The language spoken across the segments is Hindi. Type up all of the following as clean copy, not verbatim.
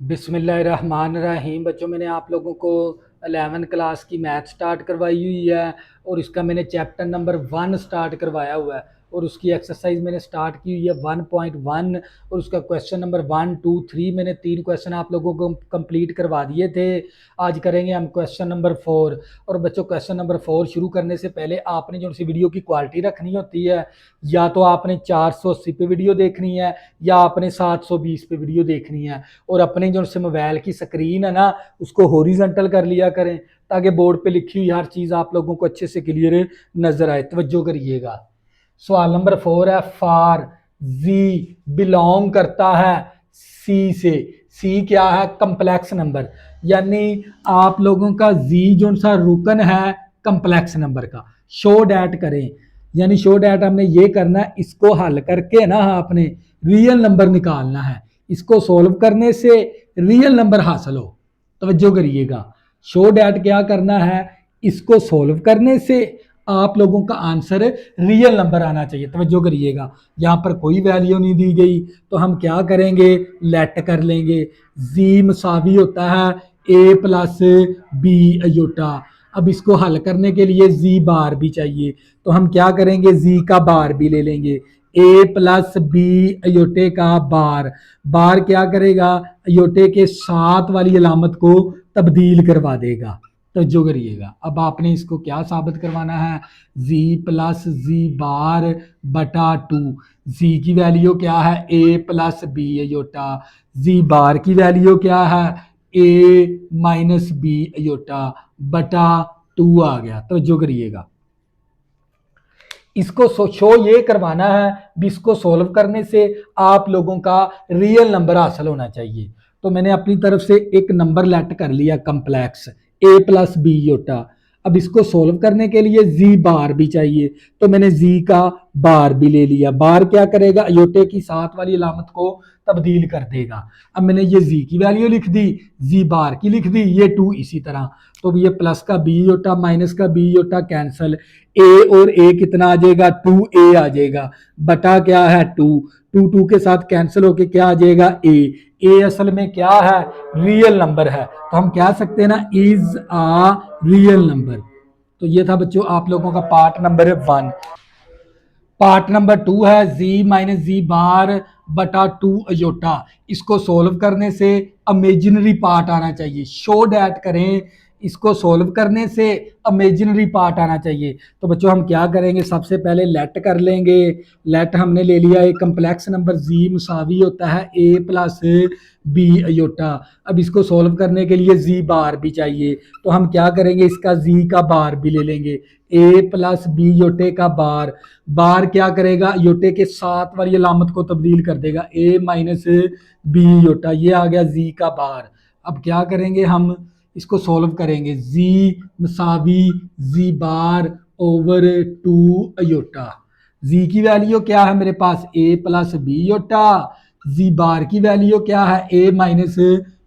बिस्मिल्लाहिर्रहमानिर्रहीम। बच्चों, मैंने आप लोगों को 11 क्लास की मैथ स्टार्ट करवाई हुई है और इसका मैंने चैप्टर नंबर 1 स्टार्ट करवाया हुआ है और उसकी एक्सरसाइज मैंने स्टार्ट की हुई है 1.1 और उसका क्वेश्चन नंबर 1, 2, 3 मैंने 3 क्वेश्चन आप लोगों को कंप्लीट करवा दिए थे। आज करेंगे हम क्वेश्चन नंबर 4। और बच्चों, क्वेश्चन नंबर 4 शुरू करने से पहले आपने जो सी वीडियो की क्वालिटी रखनी होती है, या तो आपने 480 पे वीडियो देखनी है या आपने 720 पे वीडियो देखनी है। और अपने जो से मोबाइल की स्क्रीन है ना, उसको हॉरिजॉन्टल कर लिया करें ताकि बोर्ड पे लिखी हुई हर चीज़ आप लोगों को अच्छे से क्लियर नजर आए। तवज्जो करिएगा। सवाल नंबर 4 है, फार जी बिलोंग करता है सी से। सी क्या है? Complex number. यानी आप लोगों का जी जो सा रुकन है कम्प्लेक्स नंबर का, शो डैट करें। यानी शो डैट हमने ये करना है, इसको हल करके ना आपने रियल नंबर निकालना है। इसको सोल्व करने से रियल नंबर हासिल हो। तवज्जो करिएगा। शो डैट क्या करना है, इसको सोल्व करने से आप लोगों का आंसर रियल नंबर आना चाहिए। तवज्जो करिएगा। यहाँ पर कोई वैल्यू नहीं दी गई तो हम क्या करेंगे, लेट कर लेंगे। जी मसावी होता है ए प्लस बी अयोटा। अब इसको हल करने के लिए जी बार भी चाहिए, तो हम क्या करेंगे, जी का बार भी ले लेंगे। ए प्लस बी अयोटे का बार। बार क्या करेगा, अयोटे के साथ वाली अलामत को तब्दील करवा देगा। तो जो करिएगा, अब आपने इसको क्या साबित करवाना है, जी प्लस जी बार बटा 2। जी की वैल्यू क्या है, ए प्लस बी अयोटा। जी बार की वैल्यू क्या है, ए माइनस बी अयोटा बटा 2 आ गया। तो जो करिएगा, इसको शो ये करवाना है भी, इसको सोल्व करने से आप लोगों का रियल नंबर हासिल होना चाहिए। तो मैंने अपनी तरफ से एक नंबर लेट कर लिया कम्प्लेक्स, ए प्लस बी योटा। अब इसको सोल्व करने के लिए जी बार भी चाहिए, तो मैंने जी का बार भी ले लिया। बार क्या करेगा, योटे की साथ वाली अलामत को तब्दील कर देगा। अब मैंने ये जी की वैल्यू लिख दी, जी बार की लिख दी, ये 2 इसी तरह। तो ये प्लस का बी योटा माइनस का बी योटा कैंसल, ए और ए कितना आ जाएगा, 2a आ जाएगा बटा क्या है 2। 2 के साथ कैंसिल होके क्या आ जाएगा, ए असल में क्या है, रियल नंबर है। तो हम कह सकते हैं ना, इज आ रियल नंबर। तो ये था बच्चों आप लोगों का पार्ट नंबर 1। पार्ट नंबर 2 है, जी माइनस जी बार बटा 2 अयोटा। इसको सोल्व करने से इमेजिनरी पार्ट आना चाहिए। शो डैट करें, इसको सोल्व करने से इमेजिनरी पार्ट आना चाहिए। तो बच्चों हम क्या करेंगे, सबसे पहले लेट कर लेंगे। लेट हमने ले लिया, एक कम्प्लेक्स नंबर जी मुसावी होता है ए प्लस बी अयोटा। अब इसको सोल्व करने के लिए जी बार भी चाहिए, तो हम क्या करेंगे, इसका जी का बार भी ले लेंगे। ए प्लस बी योटे का बार। बार क्या करेगा, योटे के साथ वाली अलामत को तब्दील कर देगा, ए माइनस बी योटा। ये आ गया जी का बार। अब क्या करेंगे, हम इसको सोल्व करेंगे। जी मसावी जी बार ओवर 2 अयोटा। जी की वैल्यू क्या है मेरे पास, ए प्लस बी योटा। जी बार की वैल्यू क्या है, ए माइनस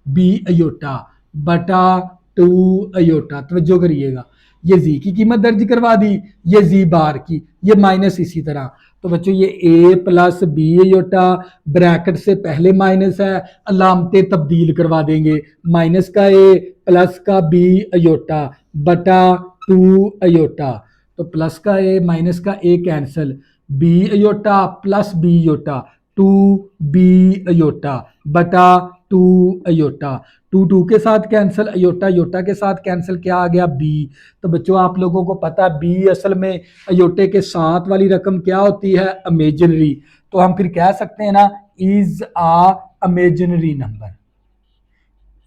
बी अयोटा बटा 2 अयोटा। तवज्जो करिएगा, ये जी की कीमत दर्ज करवा दी, ये जी बार की, ये माइनस इसी तरह। तो बच्चों ये ए प्लस बी योटा, ब्रैकेट से पहले माइनस है, अलामतें तब्दील करवा देंगे। माइनस का ए प्लस का बी अयोटा बटा 2 अयोटा। तो प्लस का ए माइनस का a cancel, b iota plus B iota, 2b iota बटा 2 अयोटा। 2 के साथ कैंसिल, अयोटा योटा के साथ कैंसिल, क्या आ गया, बी। तो बच्चों आप लोगों को पता है बी असल में अयोटे के साथ वाली रकम क्या होती है, इमेजिनरी। तो हम फिर कह सकते हैं ना, इज आ इमेजिनरी नंबर।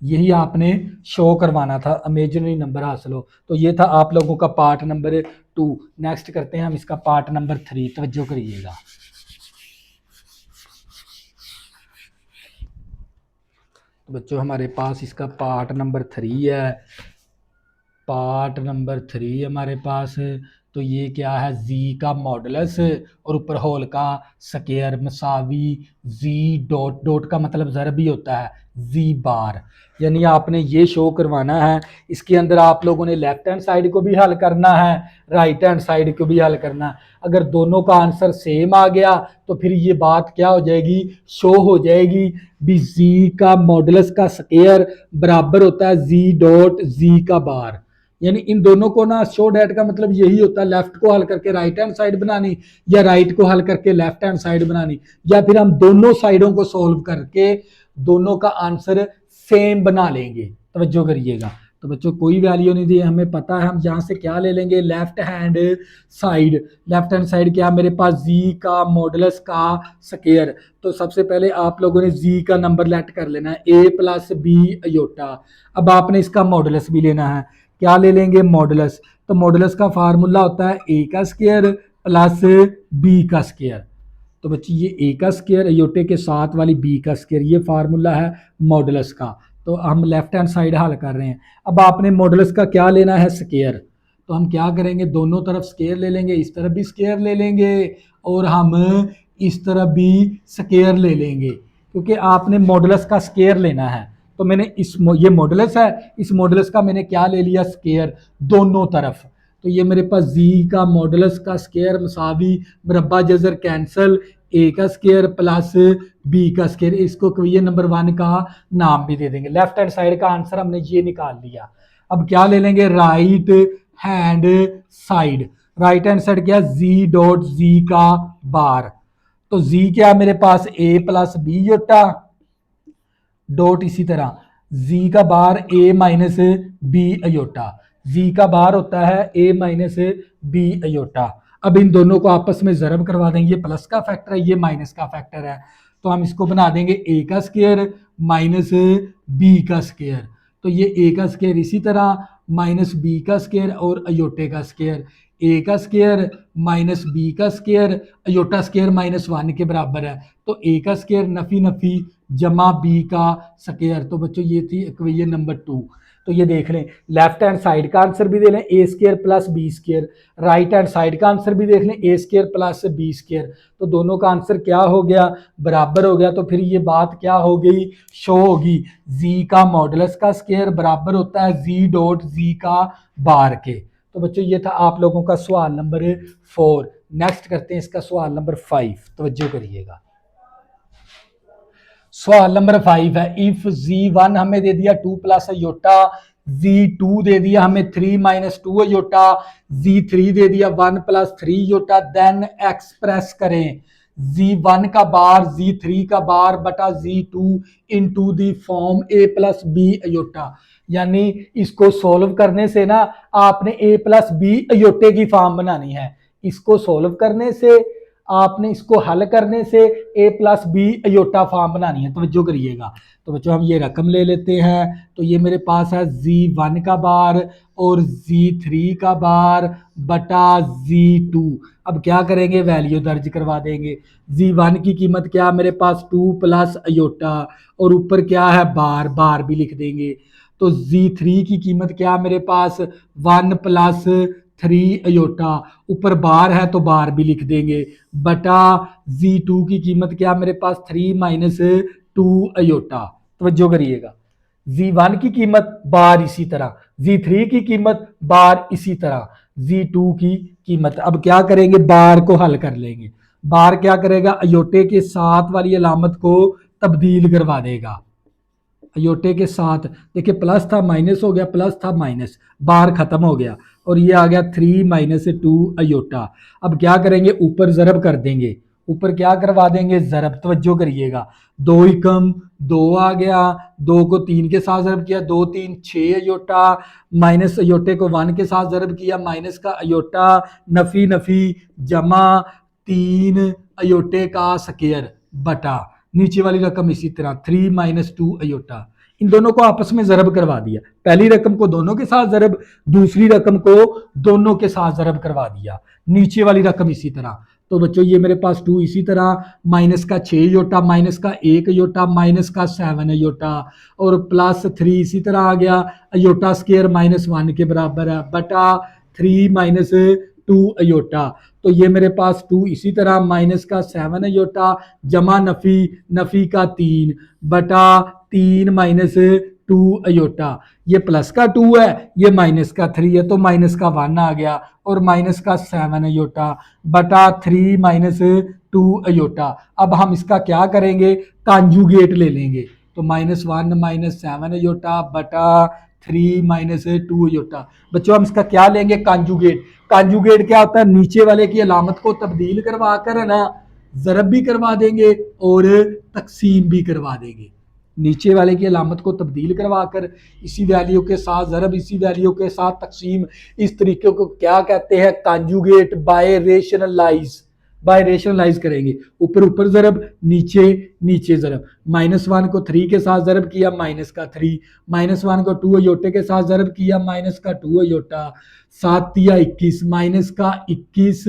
यही आपने शो करवाना था, इमेजिनरी नंबर हासिल हो। तो ये था आप लोगों का पार्ट नंबर 2। नेक्स्ट करते हैं हम इसका पार्ट नंबर 3। तवज्जो करिएगा। तो बच्चों हमारे पास इसका पार्ट नंबर 3 है। पार्ट नंबर 3 हमारे पास तो ये क्या है, z का मॉडुलस और ऊपर होल का स्क्वायर मसावी z डॉट, डॉट का मतलब ज़रब ही होता है, z बार। यानी आपने ये शो करवाना है। इसके अंदर आप लोगों ने लेफ्ट हैंड साइड को भी हल करना है, राइट हैंड साइड को भी हल करना है। अगर दोनों का आंसर सेम आ गया तो फिर ये बात क्या हो जाएगी, शो हो जाएगी भी z का मॉडुलस का स्क्वायर बराबर होता है z डॉट z का बार। यानी इन दोनों को ना, शो डैट का मतलब यही होता है, लेफ्ट को हल करके राइट हैंड साइड बनानी या राइट को हल करके लेफ्ट हैंड साइड बनानी, या फिर हम दोनों साइडों को सोल्व करके दोनों का आंसर सेम बना लेंगे। तवज्जो करिएगा। तो बच्चों कोई वैल्यू नहीं दी, हमें पता है हम यहाँ से क्या ले लेंगे, left hand side. Left hand side क्या, मेरे पास z का मॉडुलस का स्क्वायर। तो सबसे पहले आप लोगों ने z का नंबर लेट कर लेना है, a प्लस बी अयोटा। अब आपने इसका मॉडुलस भी लेना है, क्या ले लेंगे, मॉडुलस। तो मॉडुलस का फार्मूला होता है a का स्क्वायर प्लस b का स्क्वायर। तो बच्ची ये a का स्क्वायर अयोटे के साथ वाली b का स्क्वायर, ये फार्मूला है मॉडुलस का। तो हम लेफ्ट हैंड साइड हल कर रहे हैं। अब आपने मॉडुलस का क्या लेना है, स्क्वायर। तो हम क्या करेंगे, दोनों तरफ स्क्वायर ले लेंगे, इस तरफ भी स्क्वायर ले लेंगे और हम इस तरफ भी स्क्वायर ले लेंगे, क्योंकि आपने मॉडुलस का स्क्वायर लेना है। तो मैंने ये मॉडुलस है, इस मॉडुलस का मैंने क्या ले लिया, स्क्वायर दोनों तरफ। तो ये मेरे पास z का मॉडुलस का स्क्वायर मसावी मुरब्बा जजर कैंसल a का स्क्वायर प्लस b का स्क्वायर, इसको क्वेश्चन नंबर 1 का नाम भी दे देंगे। लेफ्ट हैंड साइड का आंसर हमने ये निकाल लिया। अब क्या ले लेंगे, right hand side. Right hand side क्या, z डॉट z का बार। तो z क्या मेरे पास, a plus B iota dot, इसी तरह z का बार a minus B iota. z का बार होता है a माइनस बी अयोटा। अब इन दोनों को आपस में ज़रब करवा देंगे, ये प्लस का फैक्टर है, ये माइनस का फैक्टर है। तो हम इसको बना देंगे a का स्क्वायर माइनस b का स्क्वायर। तो ये a का स्क्वायर इसी तरह माइनस b का स्क्वायर और अयोटे का स्क्वायर, a का स्क्वायर माइनस b का स्क्वायर अयोटा स्क्वायर माइनस 1 के बराबर है। तो a का स्क्वायर नफी नफी जमा b का स्क्वायर। तो बच्चों ये थी इक्वेशन नंबर 2। तो ये देख लें, लेफ्ट हैंड साइड का आंसर भी दे लें a square plus B square, right hand side का आंसर भी देख लें a square plus B square. तो दोनों का आंसर क्या हो गया, बराबर हो गया। तो फिर ये बात क्या हो गई, शो होगी, z का मॉडुलस का स्क्वायर बराबर होता है z डॉट z का बार के। तो बच्चों ये था आप लोगों का सवाल नंबर 4। नेक्स्ट करते हैं इसका सवाल नंबर 5, तवज्जो करिएगा। सवाल नंबर 5 है, इफ z1 हमें दे दिया 2 प्लस अयोटा, z2 दे दिया हमें 3 माइनस 2 अयोटा, z3 दे दिया 1 प्लस 3 अयोटा, देन एक्सप्रेस करें z1 का बार z3 का बार बटा z2 into the form a plus B iota. यानी इसको सोल्व करने से ना आपने a प्लस बी अयोटे की फॉर्म बनानी है। इसको सोल्व करने से, आपने इसको हल करने से a plus B iota form बनानी है। तवज्जो करिएगा। तो बच्चों हम ये रकम ले लेते हैं। तो ये मेरे पास है z1 का बार और z3 का बार बटा z2। अब क्या करेंगे, वैल्यू दर्ज करवा देंगे। z1 की कीमत क्या, मेरे पास 2 प्लस अयोटा और ऊपर क्या है, बार, बार भी लिख देंगे। तो z3 की कीमत क्या, मेरे पास 1 प्लस 3 अयोटा, ऊपर बार है तो बार भी लिख देंगे, बटा z2 की कीमत क्या, मेरे पास 3 माइनस 2 अयोटा। तवज्जो करिएगा, z1 की कीमत बार इसी तरह, z3 की कीमत बार इसी तरह, z2 की कीमत। अब क्या करेंगे, बार को हल कर लेंगे। बार क्या करेगा, अयोटे के साथ वाली अलामत को तब्दील करवा देगा। अयोटे के साथ देखिए, प्लस था माइनस हो गया, प्लस था माइनस, बार खत्म हो गया और ये आ गया 3 माइनस 2 अयोटा। अब क्या करेंगे, ऊपर ज़रब कर देंगे, ऊपर क्या करवा देंगे, ज़रब। तवज्जो करिएगा, 2 एकम 2 आ गया, 2 को 3 के साथ ज़रब किया, 2 3 6 अयोटा, माइनस अयोटे को 1 के साथ ज़रब किया, माइनस का अयोटा, नफ़ी नफ़ी जमा 3 अयोटे का स्क्वायर बटा नीचे वाली रकम इसी तरह 3 माइनस 2 अयोटा। इन दोनों को आपस में ज़रब करवा दिया। पहली रकम को दोनों के साथ ज़रब, दूसरी रकम को दोनों के साथ ज़रब करवा दिया, नीचे वाली रकम इसी तरह। तो बच्चों ये मेरे पास 2 इसी तरह, माइनस का 6 अयोटा, माइनस का 1 अयोटा, माइनस का 7 अयोटा और प्लस 3 इसी तरह आ गया, अयोटा स्क्वायर माइनस 1 के बराबर है, बटा 3 माइनस टू अयोटा। तो ये मेरे पास 2 इसी तरह माइनस का 7 अयोटा जमा नफी नफी का 3 बटा 3 माइनस 2 अयोटा। ये प्लस का 2 है, ये माइनस का 3 है, तो माइनस का 1 आ गया और माइनस का 7 अयोटा बटा 3 माइनस 2 अयोटा। अब हम इसका क्या करेंगे, कॉन्जुगेट ले लेंगे। तो -1 -7 अयोटा बटा 3 माइनस 2 अयोटा। बच्चों हम इसका क्या लेंगे, कॉन्जुगेट। कॉन्जुगेट क्या होता है, नीचे वाले की अलामत को तब्दील करवा कर है ना, ज़रब भी करवा देंगे और तकसीम भी करवा देंगे। नीचे वाले की अलामत को तब्दील करवा कर इसी वैल्यू के साथ ज़रब, इसी वैल्यू के साथ तकसीम, इस तरीके को क्या कहते हैं, conjugate by rationalize. By rationalize करेंगे, ऊपर ऊपर ज़रब, नीचे नीचे ज़रब। -1 को 3 के साथ ज़रब किया, माइनस का 3, -1 को 2 अयोटे के साथ ज़रब किया, माइनस का 2 अयोटा, 7 या 21 माइनस का 21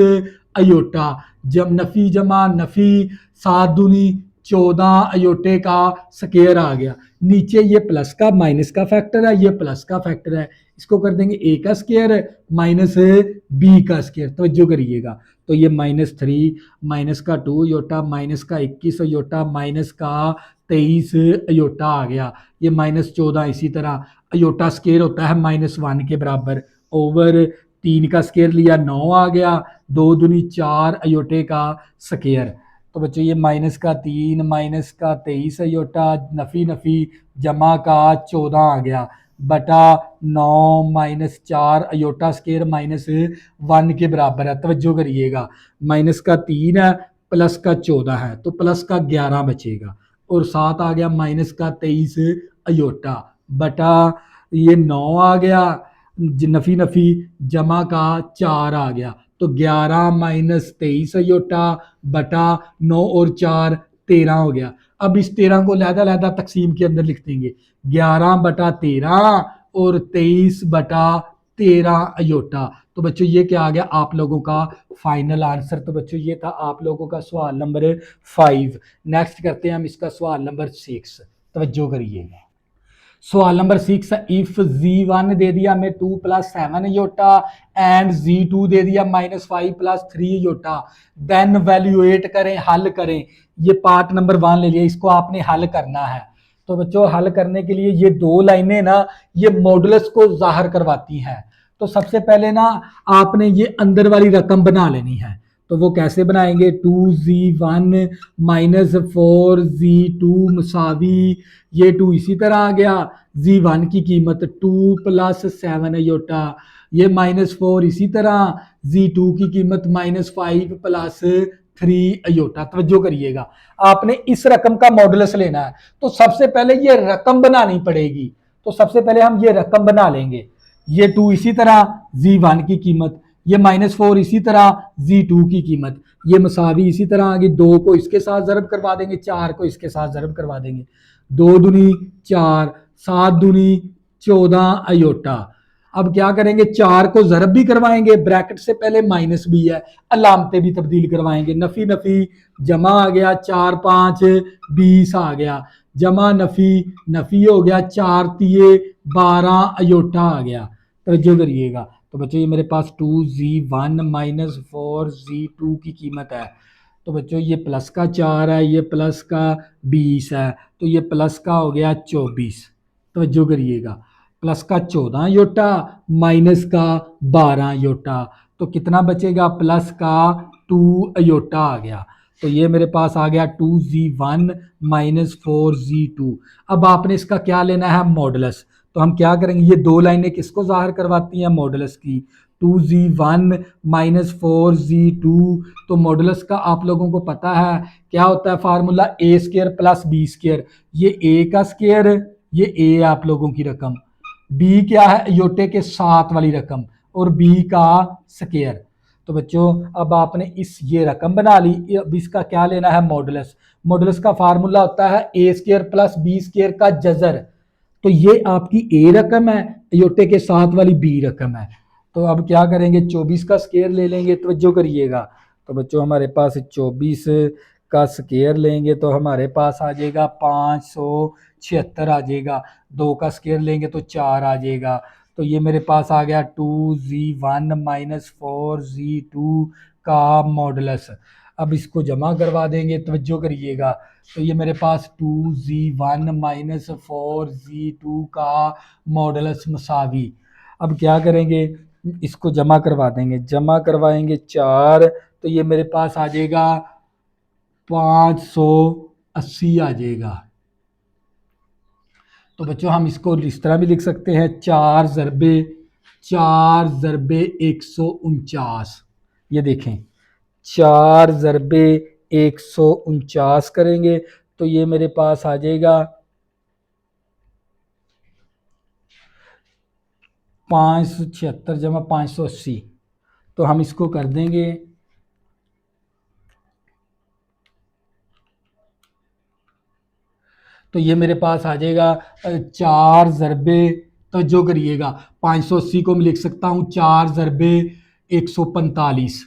अयोटा, जब नफी जमा नफी 7 दूनी 14 अयोटे का स्केयर आ गया। नीचे ये प्लस का माइनस का फैक्टर है, ये प्लस का फैक्टर है, इसको कर देंगे ए का स्केयर माइनस बी का स्केयर। तवज्जो करिएगा, तो ये -3 माइनस का 2 अयोटा माइनस का 21 अयोटा माइनस का 23 अयोटा आ गया। ये -14 इसी तरह अयोटा स्केयर होता है -1 के बराबर, ओवर 3 का स्केयर लिया 9 आ गया, 2 दूनी 4 अयोटे का स्केयर। तो बच्चों ये माइनस का 3 माइनस का 23 अयोटा नफी नफी जमा का 14 आ गया बटा 9 माइनस 4 अयोटा स्केयर -1 के बराबर है। तवज्जो करिएगा, माइनस का 3 है प्लस का 14 है, तो प्लस का 11 बचेगा और साथ आ गया माइनस का 23 अयोटा बटा ये 9 आ गया, नफी नफी जमा का 4 आ गया, तो 11 माइनस 23 अयोटा बटा 9 और 4 13 हो गया। अब इस 13 को लहदा लहदा तकसीम के अंदर लिख देंगे, 11 बटा 13 और 23 बटा 13 अयोटा। तो बच्चों ये क्या आ गया आप लोगों का फाइनल आंसर। तो बच्चों ये था आप लोगों का सवाल नंबर 5। नेक्स्ट करते हैं हम इसका सवाल नंबर 6। तवज्जो करिएगा, सवाल नंबर 6 है, इफ z1 दे दिया हमें 2 + 7 अयोटा एंड z2 दे दिया -5 + 3 अयोटा, देन वैल्यूएट करें, हल करें। ये पार्ट नंबर 1 ले लिया, इसको आपने हल करना है। तो बच्चों हल करने के लिए ये 2 लाइनें ना ये मॉडुलस को जाहिर करवाती हैं। तो सबसे पहले ना आपने ये अंदर वाली रकम बना लेनी है। तो वो कैसे बनाएंगे, 2z1 - 4z2 मसावी, ये 2 इसी तरह आ गया, z1 की कीमत 2 + 7 अयोटा, ये -4 इसी तरह, z2 की कीमत -5 + 3 अयोटा। तवज्जो करिएगा, आपने इस रकम का मॉडुलस लेना है, तो सबसे पहले ये रकम बनानी पड़ेगी। तो सबसे पहले हम ये रकम बना लेंगे, ये 2 इसी तरह, z1 की कीमत, ये -4 इसी तरह, z2 की कीमत, ये मसावी इसी तरह आगे, 2 को इसके साथ ज़रब करवा देंगे, 4 को इसके साथ ज़रब करवा देंगे, 2 दूनी 4, 7 दूनी 14 अयोटा। अब क्या करेंगे, 4 को ज़रब भी करवाएंगे, ब्रैकेट से पहले माइनस भी है, अलामतें भी तब्दील करवाएंगे, नफी नफी जमा आ गया, 4 5 20 आ गया, जमा नफी नफी हो गया, 4 तिये 12 अयोटा आ गया। तवज्जो करिएगा, तो बच्चों ये मेरे पास 2z1 - 4z2 की कीमत है। तो बच्चों ये प्लस का 4 है, ये प्लस का 20 है, तो ये प्लस का हो गया 24। तवज्जो करिएगा, प्लस का 14 अयोटा माइनस का 12 अयोटा, तो कितना बचेगा, प्लस का 2 अयोटा आ गया। तो ये मेरे पास आ गया 2z1 - 4z2। अब आपने इसका क्या लेना है, मॉडुलस। तो हम क्या करेंगे, ये 2 लाइनें किसको जाहिर करवाती हैं, मॉडुलस की, 2z1 - 4z2। तो मॉडुलस का आप लोगों को पता है क्या होता है, फार्मूला a² + b²। ये a का स्केयर, ये a है आप लोगों की रकम, b क्या है, अयोटे के साथ वाली रकम, और b का स्केयर। तो बच्चों अब आपने इस ये रकम बना ली, अब इसका क्या लेना है, मॉडुलस। मॉडुलस का फार्मूला होता है a² + b² का जजर। तो ये आपकी ए रकम है, अयोटे के साथ वाली बी रकम है। तो अब क्या करेंगे, 24 का स्केयर ले लेंगे। तवज्जो करिएगा, तो बच्चों हमारे पास 24 का स्केयर लेंगे तो हमारे पास आ जाएगा 576 आ जाएगा, 2 का स्केयर लेंगे तो 4 आ जाएगा, तो ये मेरे पास आ गया 2z1 माइनस 4z2 का मॉडुलस। अब इसको जमा करवा देंगे, तवज्जो करिएगा। तो ये मेरे पास 2z1 माइनस 4z2 का मॉडुलस मसावी। अब क्या करेंगे, इसको जमा करवा देंगे, जमा करवाएंगे 4, तो ये मेरे पास आ जाएगा 580 आ जाएगा। तो बच्चों हम इसको इस तरह भी लिख सकते हैं, 4 ज़रबे 149। ये देखें, 4 ज़रबे 149 करेंगे तो ये मेरे पास आ जाएगा 576 जमा 580। तो हम इसको कर देंगे, तो ये मेरे पास आ जाएगा 4 ज़रबे, तो जो करिएगा 580 को मैं लिख सकता हूँ 4 ज़रबे 145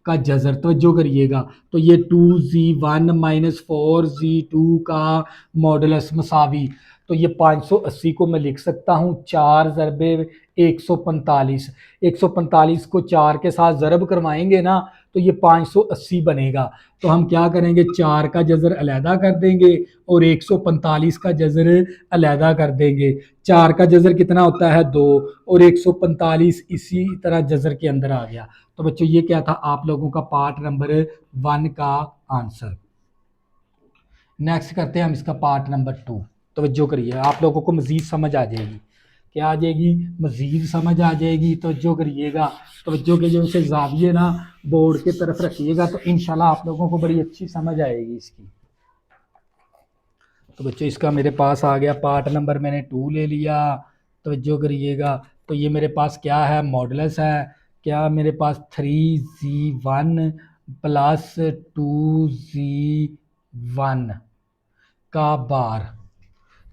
का जज़र, तो जो करिएगा। तो ये 2z1 माइनस 4z2 का मॉडुलस मसावी। तो ये 580 को मैं लिख सकता हूँ 4 ज़रबे 145। 145 को 4 के साथ ज़रब करवाएंगे ना, तो ये 580 बनेगा। तो हम क्या करेंगे, 4 का जज़र अलहदा कर देंगे और 145 का जज़र अलहदा कर देंगे। 4 का जज़र कितना होता है 2, और 145 इसी तरह जज़र के अंदर आ गया। तो बच्चों ये क्या था आप लोगों का पार्ट नंबर 1 का आंसर। नेक्स्ट करते हैं हम इसका पार्ट नंबर 2। तवज्जो करिए, आप लोगों को मज़ीद समझ आ जाएगी। क्या आ जाएगी, मज़ीद समझ आ जाएगी। तवज्जो करिएगा, तवज्जो के जो से जाविये ना बोर्ड के तरफ रखिएगा, तो इंशाल्लाह आप लोगों को बड़ी अच्छी समझ आएगी इसकी। तो बच्चों इसका मेरे पास आ गया पार्ट नंबर, मैंने 2 ले लिया। तवज्जो करिएगा, तो ये मेरे पास क्या है, मॉडुलस है। क्या मेरे पास 3z1 प्लस 2z1 का बार।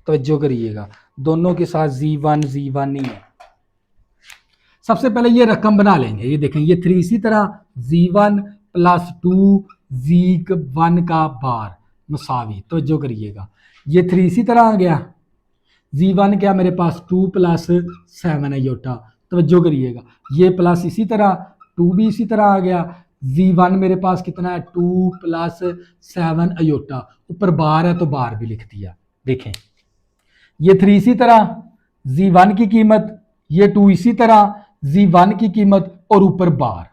तवज्जो करिएगा, दोनों के साथ z1 ही है। सबसे पहले ये रकम बना लेंगे, ये देखें, ये 3 इसी तरह z1 प्लस 2z1 का बार मसावी। तवज्जो करिएगा, ये 3 इसी तरह आ गया। z1 क्या मेरे पास 2 प्लस 7 अयोटा। तवज्जो करिएगा, ये प्लस इसी तरह 2 भी इसी तरह आ गया। z1 मेरे पास कितना है 2 प्लस 7 अयोटा, ऊपर बार है तो बार भी लिख दिया। देखें, ये 3 इसी तरह z1 की कीमत, ये 2 इसी तरह z1 की कीमत और ऊपर बार।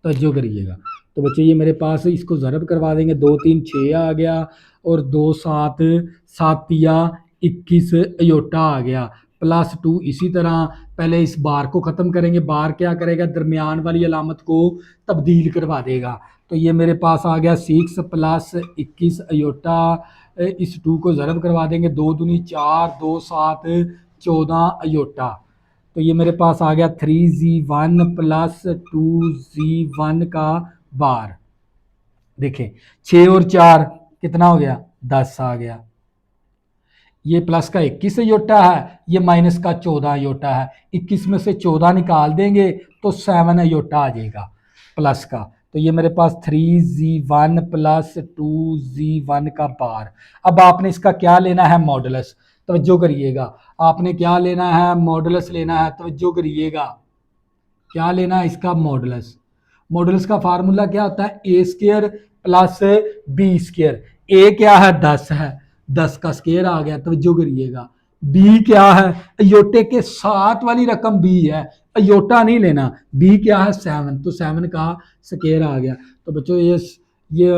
तवज्जो करिएगा, तो बच्चों ये मेरे पास इसको ज़रब करवा देंगे, 2 3 6 आ गया और 2 7 7 या 21 अयोटा आ गया, प्लस 2 इसी तरह। पहले इस बार को ख़त्म करेंगे, बार क्या करेगा, दरमियान वाली अलामत को तब्दील करवा देगा। तो ये मेरे पास आ गया 6 प्लस 21 अयोटा। इस 2 को ज़रब करवा देंगे, 2 दूनी 4, 2 7 14 अयोटा। तो ये मेरे पास आ गया 3z1 प्लस 2z1 का बार। देखें, 6 और 4 कितना हो गया, 10 आ गया। ये प्लस का 21 अयोटा है, ये माइनस का 14 अयोटा है। 21 में से 14 निकाल देंगे तो 7 अयोटा आ जाएगा प्लस का। तो ये मेरे पास 3z1 प्लस 2z1 का बार। अब आपने इसका क्या लेना है, मॉडुलस। तवज्जो करिएगा, आपने क्या लेना है, मॉडुलस लेना है। तवज्जो करिएगा, क्या लेना है इसका, मॉडुलस। मॉडुलस का फार्मूला क्या होता है, ए स्क्वायर प्लस बी स्क्वायर। ए क्या है 10 है, 10 का स्क्वायर आ गया। तवज्जो करिएगा, बी क्या है, अयोटे के साथ वाली रकम बी है, अयोटा नहीं लेना। बी क्या है 7, तो 7 का स्क्वायर आ गया। तो बच्चों ये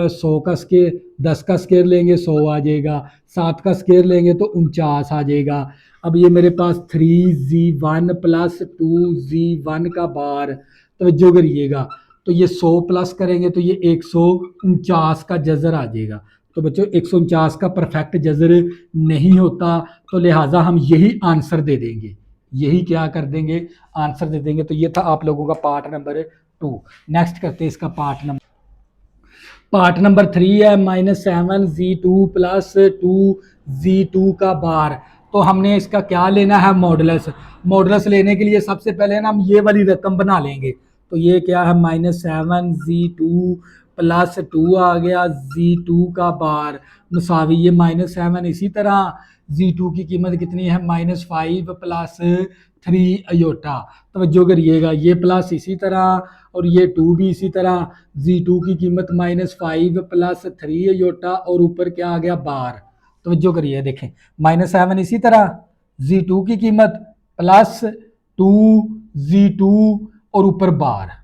100 का स्क्वायर, 10 का स्क्वायर लेंगे 100 आ जाएगा, 7 का स्क्वायर लेंगे तो 49 आ जाएगा। अब ये मेरे पास 3z1 प्लस 2z1 का बार। तवज्जो करिएगा, तो ये 100 प्लस करेंगे तो ये 149 का जज़र आ जाएगा। तो बच्चों 149 का परफेक्ट जज़र नहीं होता, तो लिहाजा हम यही आंसर दे देंगे, यही क्या कर देंगे, आंसर दे देंगे। तो ये था आप लोगों का पार्ट नंबर 2। नेक्स्ट करते हैं इसका पार्ट नंबर 3 है, -7z2 प्लस 2z2 का बार। तो हमने इसका क्या लेना है, मॉडुलस। मॉडुलस लेने के लिए सबसे पहले ना हम ये वाली रकम बना लेंगे। तो ये क्या है, -7z2 प्लस 2 आ गया z2 का बार मसावी, ये -7 इसी तरह Z2 की कीमत कितनी है -5 प्लस 3 अयोटा। तवज्जो करिएगा, ये प्लस इसी तरह और ये 2 भी इसी तरह। Z2 की कीमत -5 प्लस 3 अयोटा और ऊपर क्या आ गया बार। तवज्जो करिए, देखें -7 इसी तरह, Z2 की कीमत प्लस 2 Z2 और ऊपर बार।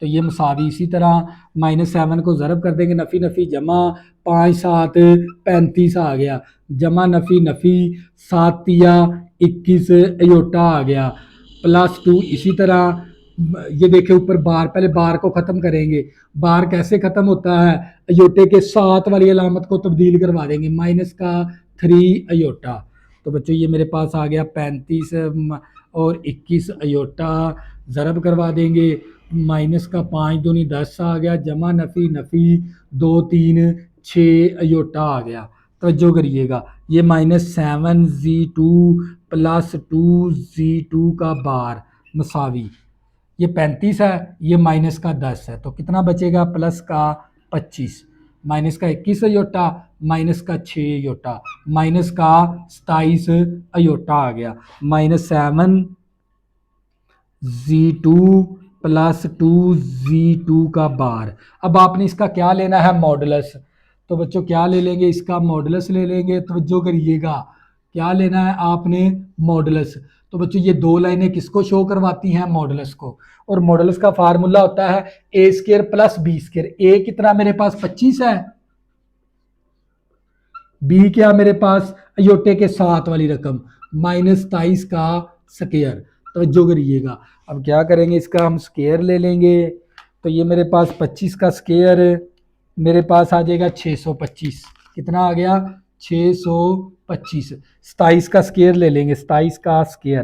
तो ये मसावी इसी तरह -7 को ज़रब कर देंगे, नफ़ी नफ़ी जमा 5 7 35 आ गया, जमा नफ़ी नफ़ी 7 तिया 21 अयोटा आ गया, +2 इसी तरह। ये देखे ऊपर बार, पहले बार को ख़त्म करेंगे। बार कैसे ख़त्म होता है, अयोटे के 7 वाली अलामत को तब्दील करवा देंगे, -3 अयोटा। तो बच्चों ये मेरे पास आ गया 35 और 21 अयोटा, ज़रब करवा देंगे, -5 दूनी 10 आ गया, जमा नफ़ी नफ़ी 2 3 6 अयोटा आ गया। तवज्जो करिएगा, ये -7 Z2 प्लस 2 Z2 का बार मसावी, ये 35 है, ये माइनस का 10 है, तो कितना बचेगा प्लस का 25, माइनस का 21 अयोटा, माइनस का 6 अयोटा, माइनस का 27 अयोटा आ गया, -7 Z2 प्लस 2 Z2 का बार। अब आपने इसका क्या लेना है मॉडुलस, तो बच्चों क्या ले लेंगे, इसका मॉडुलस ले लेंगे। तवज्जो करिएगा, क्या लेना है आपने मॉडुलस। तो बच्चों ये दो लाइनें किसको शो करवाती हैं, मॉडुलस को, और मॉडुलस का फार्मूला होता है ए स्क्वायर प्लस बी स्क्वायर। ए कितना मेरे पास 25 है, बी क्या मेरे पास अयोटे के 7 वाली रकम, -23 का स्क्वायर। तवज्जो करिएगा, अब क्या करेंगे, इसका हम स्क्वायर ले लेंगे, तो ये मेरे पास 25 का स्क्वायर मेरे पास आ जाएगा 625, कितना आ गया 625। 27 का स्क्वायर ले लेंगे, 27 का स्क्वायर,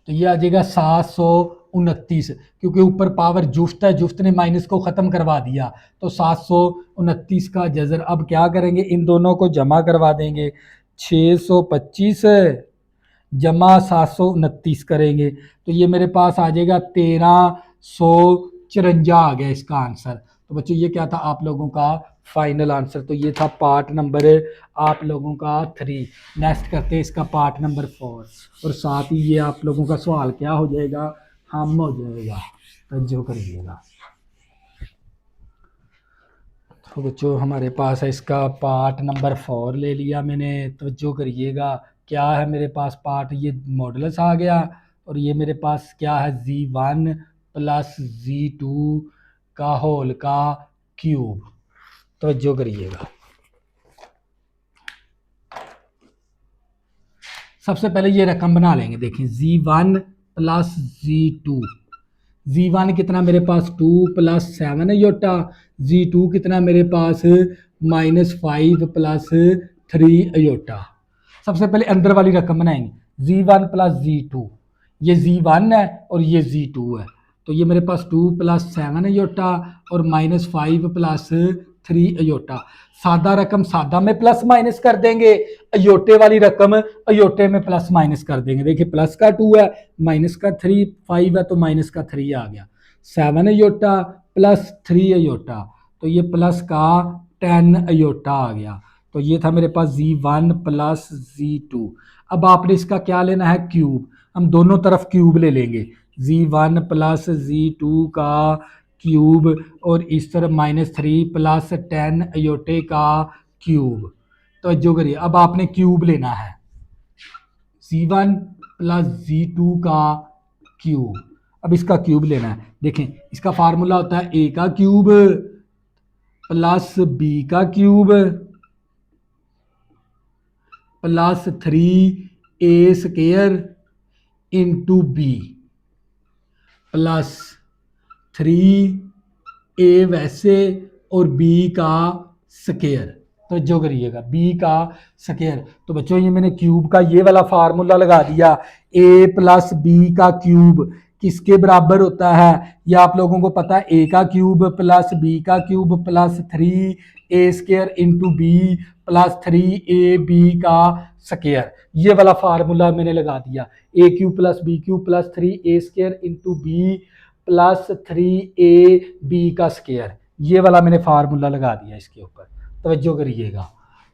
तो ये आ जाएगा 729, क्योंकि ऊपर पावर जुफ्त है, जुफ्त ने माइनस को ख़त्म करवा दिया, तो 729 का जज़र। अब क्या करेंगे, इन दोनों को जमा करवा देंगे, 625 जमा 729 करेंगे, तो ये मेरे पास आ जाएगा 1354 आ गया इसका आंसर। तो बच्चों ये क्या था आप लोगों का फाइनल आंसर, तो ये था पार्ट नंबर आप लोगों का 3। नेक्स्ट करते हैं इसका पार्ट नंबर 4, और साथ ही ये आप लोगों का सवाल क्या हो जाएगा, हम हो जाएगा। तवज्जो करिएगा, तो बच्चों हमारे पास है इसका पार्ट नंबर 4 ले लिया मैंने। तवज्जो करिएगा, क्या है मेरे पास पार्ट, ये मॉडुलस आ गया, और ये मेरे पास क्या है Z1 प्लस Z2 का होल का क्यूब। तवज्जो करिएगा, सबसे पहले ये रकम बना लेंगे, देखें Z1 प्लस Z2, Z1 कितना मेरे पास 2 प्लस 7 अयोटा, Z2 कितना मेरे पास -5 प्लस 3 अयोटा। सबसे पहले अंदर वाली रकम बनाएंगे, Z1 प्लस Z2, ये Z1 है और ये Z2 है, तो ये मेरे पास 2 प्लस 7 अयोटा और -5 प्लस 3 अयोटा। सादा रकम सादा में प्लस माइनस कर देंगे, अयोटे वाली रकम अयोटे में प्लस माइनस कर देंगे। देखिए प्लस का 2 है, माइनस का 3, 5 है तो माइनस का 3 आ गया, 7 अयोटा प्लस 3 अयोटा, तो ये प्लस का 10 अयोटा आ गया। तो ये था मेरे पास Z1 प्लस Z2। अब आपने इसका क्या लेना है क्यूब, हम दोनों तरफ क्यूब ले लेंगे, Z1 प्लस Z2 का क्यूब और इस तरफ -3 प्लस 10 अयोटे का क्यूब। तो जो करिए, अब आपने क्यूब लेना है Z1 प्लस Z2 का क्यूब, अब इसका क्यूब लेना है। देखें इसका फार्मूला होता है ए का क्यूब प्लस बी का cube plus 3a square into B plus 3a वैसे और b का स्क्वायर। तो जो करिएगा b का स्क्वायर, तो बच्चों ये मैंने क्यूब का ये वाला फार्मूला लगा दिया, a प्लस बी का क्यूब किसके बराबर होता है, ये आप लोगों को पता है, a का क्यूब प्लस b का cube plus 3a square into B plus 3ab का स्क्वायर। ये वाला फार्मूला मैंने लगा दिया, a cube plus b cube plus 3a square into B plus 3ab का स्क्वायर, ये वाला मैंने फार्मूला लगा दिया इसके ऊपर। तवज्जो करिएगा,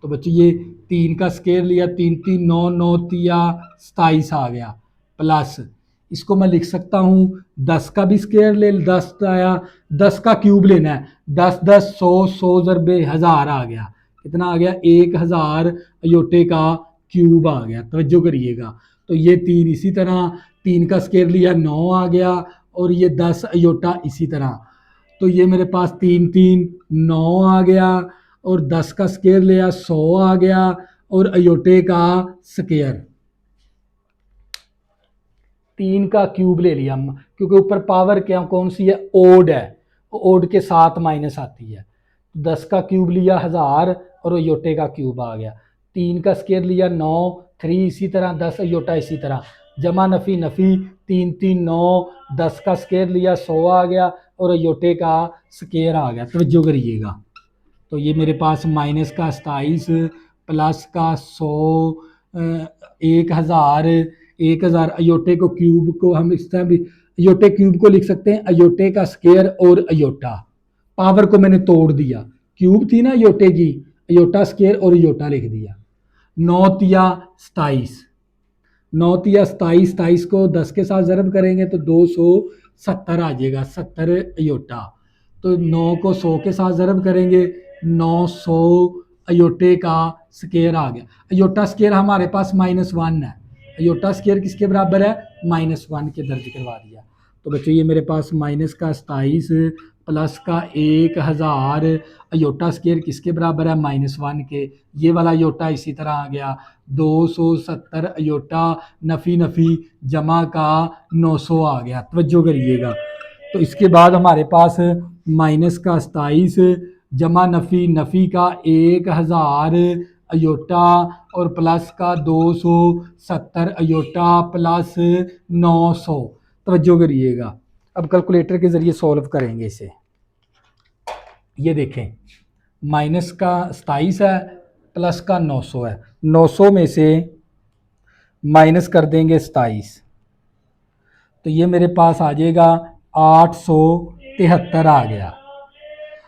तो बच्चों ये 3 का स्क्वायर लिया, 3 3 9 9 तिया 27 आ गया, प्लस इसको मैं लिख सकता हूँ 10 का भी स्क्वायर ले, 10 आया, 10 का क्यूब लेना है, 10 10 100 100 ज़रबे 1000 आ गया, कितना आ गया 1000 अयोटे का क्यूब आ गया। तवज्जो करिएगा। तो ये 3 इसी तरह, 3 का स्क्वायर लिया 9 आ गया, और ये 10 अयोटा इसी तरह। तो ये मेरे पास 3 3 9 आ गया, और 10 का स्क्वायर लिया 100 आ गया, और अयोटे का स्क्वायर 3 का क्यूब ले लिया हम, क्योंकि ऊपर पावर क्या कौन सी है, ओड है, ओड के साथ माइनस आती है। 10 का क्यूब लिया 1000, और अयोटे का क्यूब आ गया। 3 का स्क्वायर लिया 9, 3 इसी तरह, 10 अयोटा इसी तरह, जमा नफ़ी नफ़ी 3 3 9, 10 का स्क्वायर लिया 100 आ गया, और अयोटे का स्क्वायर आ गया। तवज्जो करिएगा। तो ये मेरे पास माइनस का 27 प्लस का 100 1000, 1000 अयोटे को क्यूब को हम इस तरह भी अयोटे क्यूब को लिख सकते हैं, अयोटे का स्क्वायर और अयोटा, पावर को मैंने तोड़ दिया, क्यूब थी ना अयोटे की, अयोटा स्क्वायर और अयोटा लिख दिया। 9 तिया 27, 9 तिया 27, 27 को 10 के साथ ज़रब करेंगे तो 270 आ जाएगा, 70 अयोटा। तो 9 को 100 के साथ ज़रब करेंगे, 900 अयोटे का स्क्वायर आ गया। अयोटा स्क्वायर हमारे पास -1 है, अयोटा स्क्वायर किसके बराबर है, -1 के दर्ज करवा दिया। तो बच्चों ये मेरे पास माइनस का 27 प्लस का 1000 अयोटा स्क्वायर किसके बराबर है, -1 के, ये वाला अयोटा इसी तरह आ गया, 270 अयोटा नफ़ी नफ़ी जमा का 900 आ गया। तवज्जो करिएगा। तो इसके बाद हमारे पास माइनस का 27 जमा नफ़ी नफ़ी का 1000 अयोटा, और प्लस का 270 अयोटा प्लस 900। तवज्जो करिएगा। अब कैलकुलेटर के ज़रिए सॉल्व करेंगे इसे। ये देखें, माइनस का 27 है, प्लस का 900 है, 900 में से माइनस कर देंगे 27, तो ये मेरे पास आ जाएगा 873 आ गया।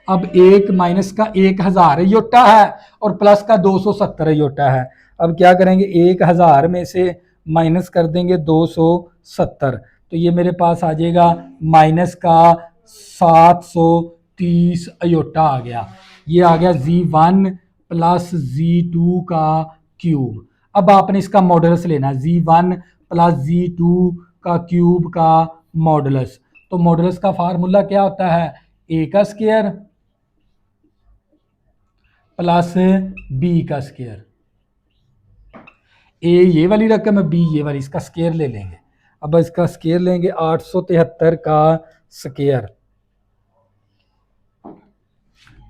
अब एक माइनस का 1000 अयोटा है, और प्लस का 270 अयोटा है। अब क्या करेंगे, 1000 में से माइनस कर देंगे 270, तो ये मेरे पास आ जाएगा माइनस का 730 अयोटा आ गया। ये आ गया Z1 प्लस Z2 का क्यूब। अब आपने इसका मॉडुलस लेना, Z1 प्लस Z2 का क्यूब का मॉडुलस। तो मॉडुलस का फार्मूला क्या होता है, ए का स्क्वायर प्लस बी का स्क्वायर। ए ये वाली रकम है, बी ये वाली, इसका स्क्वायर ले लेंगे। अब इसका स्क्वायर लेंगे, 873 का स्क्वायर,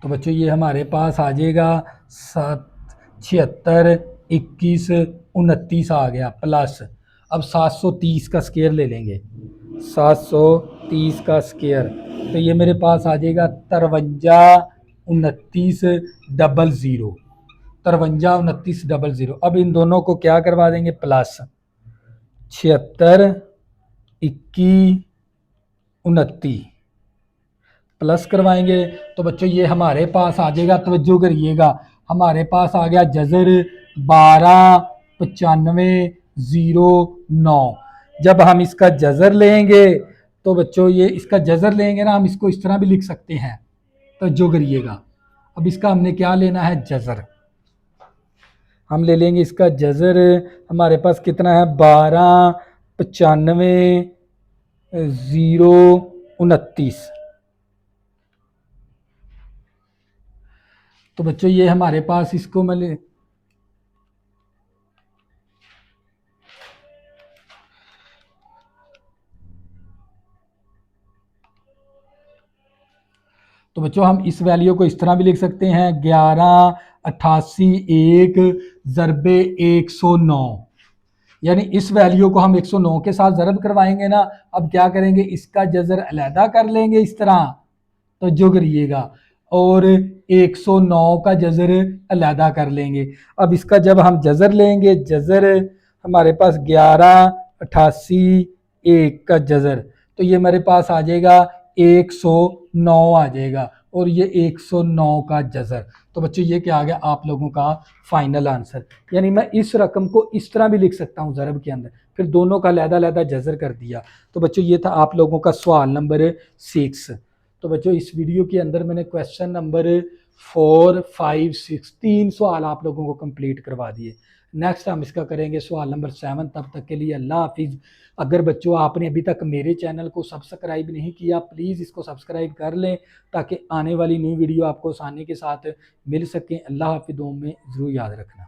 तो बच्चों ये हमारे पास आ जाएगा 76 21 29 आ गया, प्लस अब 730 का स्क्वायर ले लेंगे, 730 का स्क्वायर, तो ये मेरे पास आ जाएगा 53 29 00, 53 29 00। अब इन दोनों को क्या करवा देंगे, प्लस 76 21 29 प्लस करवाएंगे, तो बच्चों ये हमारे पास आ जाएगा, तवज्जो करिएगा, हमारे पास आ गया जज़र 129509। जब हम इसका जज़र लेंगे तो बच्चों ये इसका जज़र लेंगे ना, हम इसको इस तरह भी लिख सकते हैं, तवज्जो करिएगा। अब इसका हमने क्या लेना है, जज़र, हम ले लेंगे इसका जज़र, हमारे पास कितना है 12950929। तो बच्चों ये हमारे पास, इसको मैं ले, तो बच्चों हम इस वैल्यू को इस तरह भी लिख सकते हैं, 1188 ज़रबे 109, यानी इस वैल्यू को हम 109 के साथ ज़रब करवाएंगे ना। अब क्या करेंगे, इसका जज़र अलहदा कर लेंगे इस तरह, तो जो करिएगा, और 109 का जज़र अलहदा कर लेंगे। अब इसका जब हम जज़र लेंगे, जज़र हमारे पास 1188 का जज़र, तो ये मेरे पास आ जाएगा 109 आ जाएगा, और ये 109 का जज़र। तो बच्चों ये क्या आ गया आप लोगों का फाइनल आंसर। यानी मैं इस रकम को इस तरह भी लिख सकता हूँ ज़रब के अंदर, फिर दोनों का लहदा जज़र कर दिया। तो बच्चों ये था आप लोगों का सवाल नंबर 6। तो बच्चों इस वीडियो के अंदर मैंने क्वेश्चन नंबर 4, 5, 6 3 सवाल आप लोगों को कंप्लीट करवा दिए। नेक्स्ट हम इसका करेंगे सवाल नंबर 7। तब तक के लिए अल्लाह हाफिज़। अगर बच्चों आपने अभी तक मेरे चैनल को सब्सक्राइब नहीं किया, प्लीज़ इसको सब्सक्राइब कर लें ताकि आने वाली न्यू वीडियो आपको आसानी के साथ मिल सकें। अल्लाह हाफिज़, दुआ में ज़रूर याद रखना।